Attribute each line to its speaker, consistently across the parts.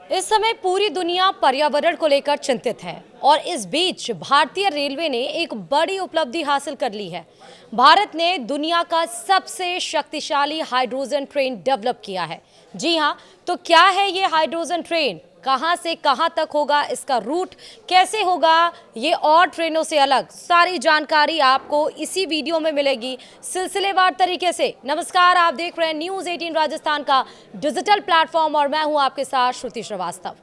Speaker 1: इस समय पूरी दुनिया पर्यावरण को लेकर चिंतित है और इस बीच भारतीय रेलवे ने एक बड़ी उपलब्धि हासिल कर ली है। भारत ने दुनिया का सबसे शक्तिशाली हाइड्रोजन ट्रेन डेवलप किया है। जी हां, तो क्या है ये हाइड्रोजन ट्रेन, कहां से कहां तक होगा, इसका रूट कैसे होगा, ये और ट्रेनों से अलग, सारी जानकारी आपको इसी वीडियो में मिलेगी सिलसिलेवार तरीके से। नमस्कार, आप देख रहे हैं न्यूज़ 18 राजस्थान का डिजिटल प्लेटफॉर्म और मैं हूं आपके साथ श्रुति श्रीवास्तव।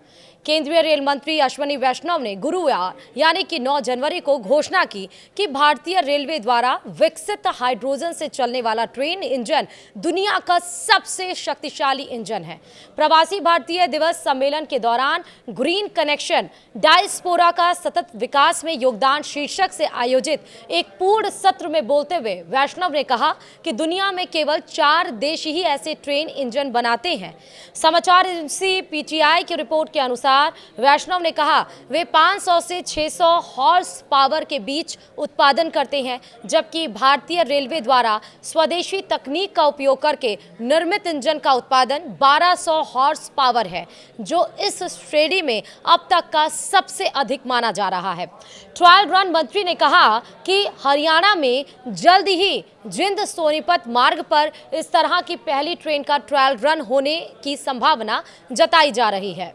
Speaker 1: केंद्रीय रेल मंत्री अश्विनी वैष्णव ने गुरुवार यानी कि 9 जनवरी को घोषणा की कि भारतीय रेलवे द्वारा विकसित हाइड्रोजन से चलने वाला ट्रेन इंजन दुनिया का सबसे शक्तिशाली इंजन है। प्रवासी भारतीय दिवस सम्मेलन के दौरान ग्रीन कनेक्शन डायस्पोरा का सतत विकास में योगदान शीर्षक से आयोजित एक पूर्ण सत्र में बोलते हुए वैष्णव ने कहा कि दुनिया में केवल 4 देश ही ऐसे ट्रेन इंजन बनाते हैं। समाचार एजेंसी पीटीआई की रिपोर्ट के अनुसार वैष्णव ने कहा वे 500 से 600 हॉर्स पावर के बीच उत्पादन करते हैं, जबकि भारतीय रेलवे द्वारा स्वदेशी तकनीक का उपयोग करके निर्मित इंजन का उत्पादन 1200 हॉर्स पावर है, जो इस श्रेणी में अब तक का सबसे अधिक माना जा रहा है। ट्रायल रन मंत्री ने कहा कि हरियाणा में जल्द ही जिंद सोनीपत मार्ग पर इस तरह की पहली ट्रेन का ट्रायल रन होने की संभावना जताई जा रही है।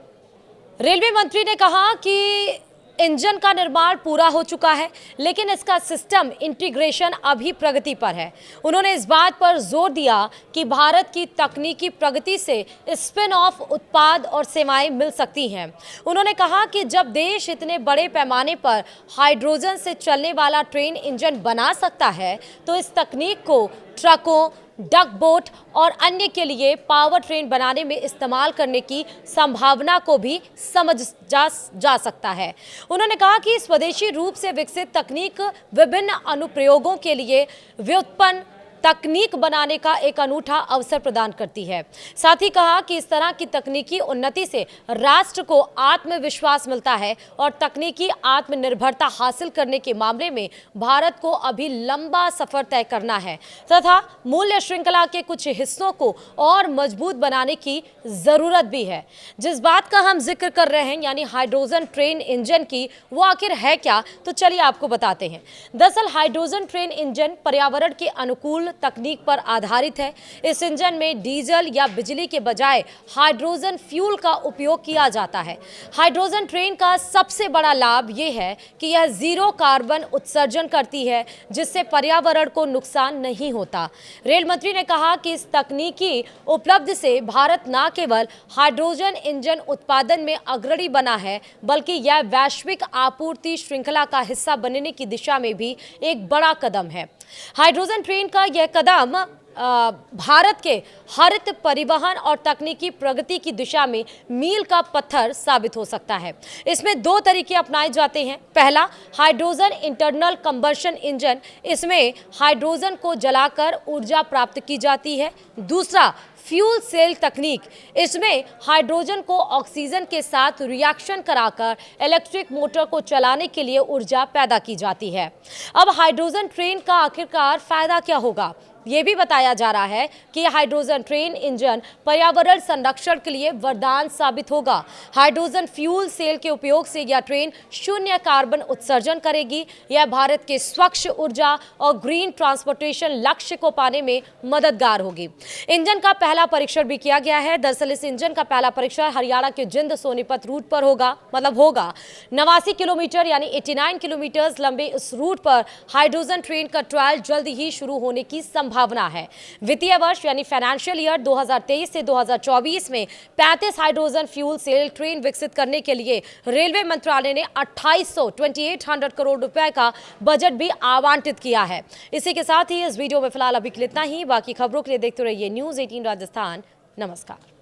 Speaker 1: रेलवे मंत्री ने कहा कि इंजन का निर्माण पूरा हो चुका है, लेकिन इसका सिस्टम इंटीग्रेशन अभी प्रगति पर है। उन्होंने इस बात पर जोर दिया कि भारत की तकनीकी प्रगति से स्पिन ऑफ उत्पाद और सेवाएं मिल सकती हैं। उन्होंने कहा कि जब देश इतने बड़े पैमाने पर हाइड्रोजन से चलने वाला ट्रेन इंजन बना सकता है, तो इस तकनीक को ट्रकों, डक बोट और अन्य के लिए पावर ट्रेन बनाने में इस्तेमाल करने की संभावना को भी समझ जा सकता है। उन्होंने कहा कि स्वदेशी रूप से विकसित तकनीक विभिन्न अनुप्रयोगों के लिए व्युत्पन्न तकनीक बनाने का एक अनूठा अवसर प्रदान करती है। साथ ही कहा कि इस तरह की तकनीकी उन्नति से राष्ट्र को आत्मविश्वास मिलता है और तकनीकी आत्मनिर्भरता हासिल करने के मामले में भारत को अभी लंबा सफर तय करना है तथा मूल्य श्रृंखला के कुछ हिस्सों को और मजबूत बनाने की जरूरत भी है। जिस बात का हम जिक्र कर रहे हैं यानी हाइड्रोजन ट्रेन इंजन की, वो आखिर है क्या, तो चलिए आपको बताते हैं। दरअसल हाइड्रोजन ट्रेन इंजन पर्यावरण के अनुकूल तकनीक पर आधारित है। इस इंजन में डीजल या बिजली के बजाय हाइड्रोजन फ्यूल का उपयोग किया जाता है। हाइड्रोजन ट्रेन का सबसे बड़ा लाभ यह है कि यह जीरो कार्बन उत्सर्जन करती है, जिससे पर्यावरण को नुकसान नहीं होता। रेल मंत्री ने कहा कि इस तकनीकी उपलब्धि से भारत न केवल हाइड्रोजन इंजन उत्पादन में अग्रणी बना है, बल्कि यह वैश्विक आपूर्ति श्रृंखला का हिस्सा बनने की दिशा में भी एक बड़ा कदम है। हाइड्रोजन ट्रेन का यह कदम भारत के हरित परिवहन और तकनीकी प्रगति की दिशा में मील का पत्थर साबित हो सकता है। इसमें 2 तरीके अपनाए जाते हैं। पहला, हाइड्रोजन इंटरनल कंबशन इंजन। इसमें हाइड्रोजन को जलाकर ऊर्जा प्राप्त की जाती है। दूसरा, फ्यूल सेल तकनीक। इसमें हाइड्रोजन को ऑक्सीजन के साथ रिएक्शन कराकर इलेक्ट्रिक मोटर को चलाने के लिए ऊर्जा पैदा की जाती है। अब हाइड्रोजन ट्रेन का आखिरकार फायदा क्या होगा, ये भी बताया जा रहा है कि हाइड्रोजन ट्रेन इंजन पर्यावरण संरक्षण के लिए वरदान साबित होगा। हाइड्रोजन फ्यूल सेल के उपयोग से यह ट्रेन शून्य कार्बन उत्सर्जन करेगी। यह भारत के स्वच्छ ऊर्जा और ग्रीन ट्रांसपोर्टेशन लक्ष्य को पाने में मददगार होगी। इंजन का पहला परीक्षण भी किया गया है। दरअसल इस इंजन का पहला परीक्षण हरियाणा के जिंद सोनीपत रूट पर होगा। 89 किलोमीटर यानी 89 किलोमीटर लंबे इस रूट पर हाइड्रोजन ट्रेन का ट्रायल जल्द ही शुरू होने की संभावना है। वित्तीय वर्ष यानी फाइनेंशियल ईयर 2023 से 2024 में 35 हाइड्रोजन फ्यूल सेल ट्रेन विकसित करने के लिए रेलवे मंत्रालय ने 2800 करोड़ रुपए का बजट भी आवंटित किया है। इसी के साथ ही इस वीडियो में फिलहाल अभी के लिए इतना ही। बाकी खबरों के लिए देखते रहिए न्यूज़ 18 राजस्थान। नमस्कार।